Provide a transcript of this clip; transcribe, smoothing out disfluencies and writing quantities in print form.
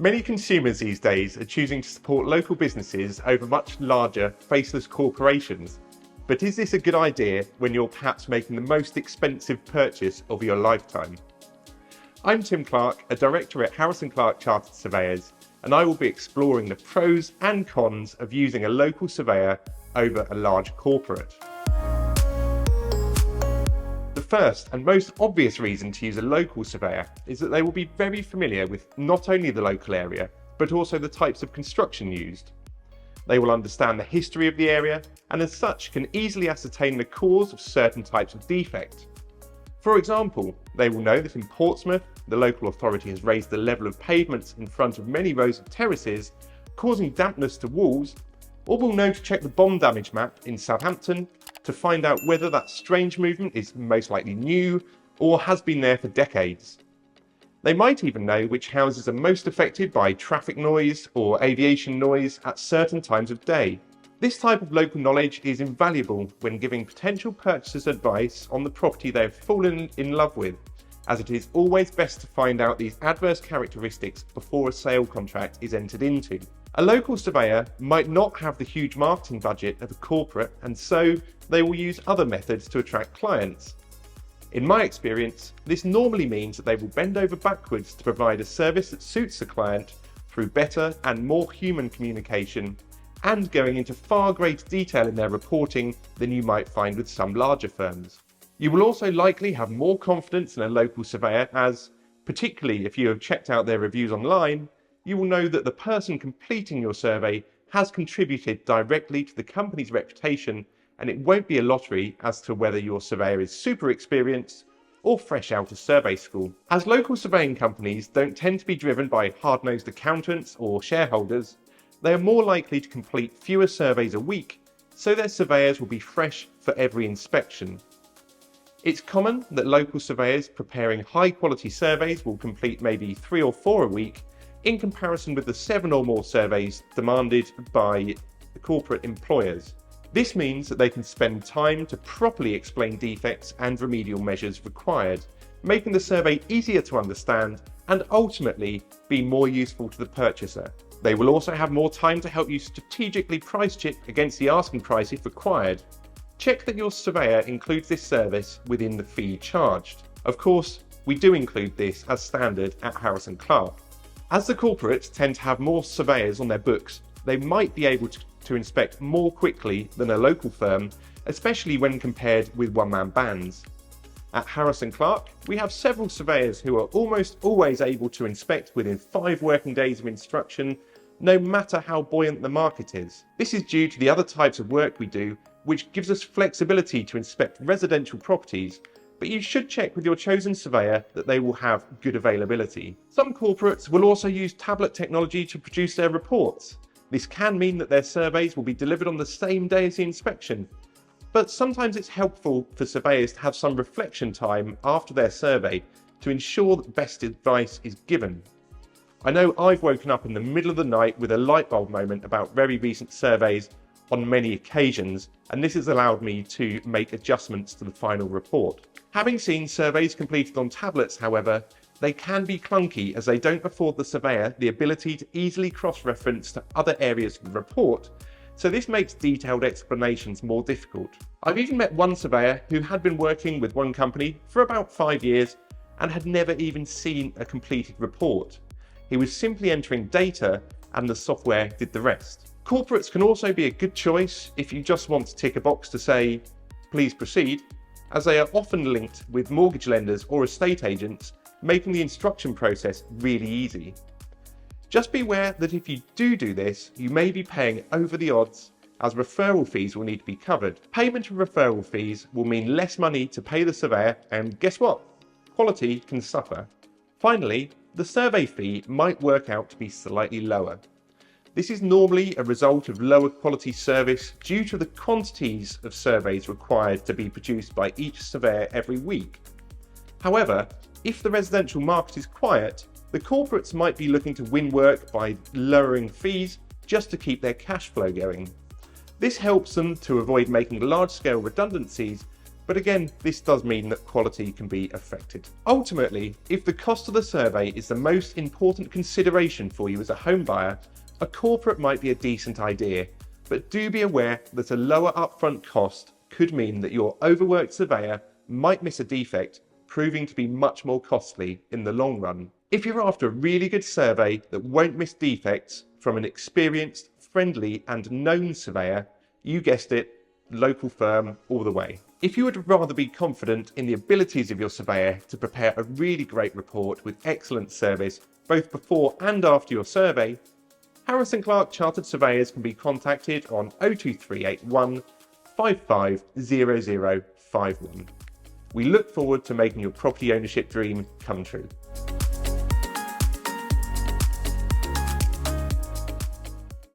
Many consumers these days are choosing to support local businesses over much larger, faceless corporations. But is this a good idea when you're perhaps making the most expensive purchase of your lifetime? I'm Tim Clarke, a director at Harris & Clarke Chartered Surveyors, and I will be exploring the pros and cons of using a local surveyor over a large corporate. The first and most obvious reason to use a local surveyor is that they will be very familiar with not only the local area, but also the types of construction used. They will understand the history of the area and as such can easily ascertain the cause of certain types of defect. For example, they will know that in Portsmouth, the local authority has raised the level of pavements in front of many rows of terraces, causing dampness to walls, or will know to check the bomb damage map in Southampton to find out whether that strange movement is most likely new or has been there for decades. They might even know which houses are most affected by traffic noise or aviation noise at certain times of day. This type of local knowledge is invaluable when giving potential purchasers advice on the property they have fallen in love with, as it is always best to find out these adverse characteristics before a sale contract is entered into. A local surveyor might not have the huge marketing budget of a corporate, and so they will use other methods to attract clients. In my experience, this normally means that they will bend over backwards to provide a service that suits the client through better and more human communication and going into far greater detail in their reporting than you might find with some larger firms. You will also likely have more confidence in a local surveyor as, particularly if you have checked out their reviews online, you will know that the person completing your survey has contributed directly to the company's reputation, and it won't be a lottery as to whether your surveyor is super experienced or fresh out of survey school. As local surveying companies don't tend to be driven by hard-nosed accountants or shareholders, they are more likely to complete fewer surveys a week, so their surveyors will be fresh for every inspection. It's common that local surveyors preparing high-quality surveys will complete maybe 3 or 4 a week, in comparison with the 7 or more surveys demanded by the corporate employers. This means that they can spend time to properly explain defects and remedial measures required, making the survey easier to understand and ultimately be more useful to the purchaser. They will also have more time to help you strategically price check against the asking price if required. Check that your surveyor includes this service within the fee charged. Of course, we do include this as standard at Harris & Clarke. As the corporates tend to have more surveyors on their books, they might be able to inspect more quickly than a local firm, especially when compared with one-man bands. At Harris & Clarke, we have several surveyors who are almost always able to inspect within 5 working days of instruction, no matter how buoyant the market is. This is due to the other types of work we do, which gives us flexibility to inspect residential properties, but you should check with your chosen surveyor that they will have good availability. Some corporates will also use tablet technology to produce their reports. This can mean that their surveys will be delivered on the same day as the inspection, but sometimes it's helpful for surveyors to have some reflection time after their survey to ensure that best advice is given. I know I've woken up in the middle of the night with a light bulb moment about very recent surveys on many occasions, and this has allowed me to make adjustments to the final report. Having seen surveys completed on tablets, however, they can be clunky as they don't afford the surveyor the ability to easily cross-reference to other areas of the report, so this makes detailed explanations more difficult. I've even met one surveyor who had been working with one company for about 5 years and had never even seen a completed report. He was simply entering data and the software did the rest. Corporates can also be a good choice if you just want to tick a box to say, please proceed, as they are often linked with mortgage lenders or estate agents, making the instruction process really easy. Just be aware that if you do this, you may be paying over the odds, as referral fees will need to be covered. Payment of referral fees will mean less money to pay the surveyor, and guess what? Quality can suffer. Finally, the survey fee might work out to be slightly lower. This is normally a result of lower quality service due to the quantities of surveys required to be produced by each surveyor every week. However, if the residential market is quiet, the corporates might be looking to win work by lowering fees just to keep their cash flow going. This helps them to avoid making large-scale redundancies, But again, this does mean that quality can be affected. Ultimately, if the cost of the survey is the most important consideration for you as a home buyer, a corporate might be a decent idea, but do be aware that a lower upfront cost could mean that your overworked surveyor might miss a defect, proving to be much more costly in the long run. If you're after a really good survey that won't miss defects from an experienced, friendly and known surveyor, you guessed it, local firm all the way. If you would rather be confident in the abilities of your surveyor to prepare a really great report with excellent service both before and after your survey, Harris & Clarke Chartered Surveyors can be contacted on 02381 550051. We look forward to making your property ownership dream come true.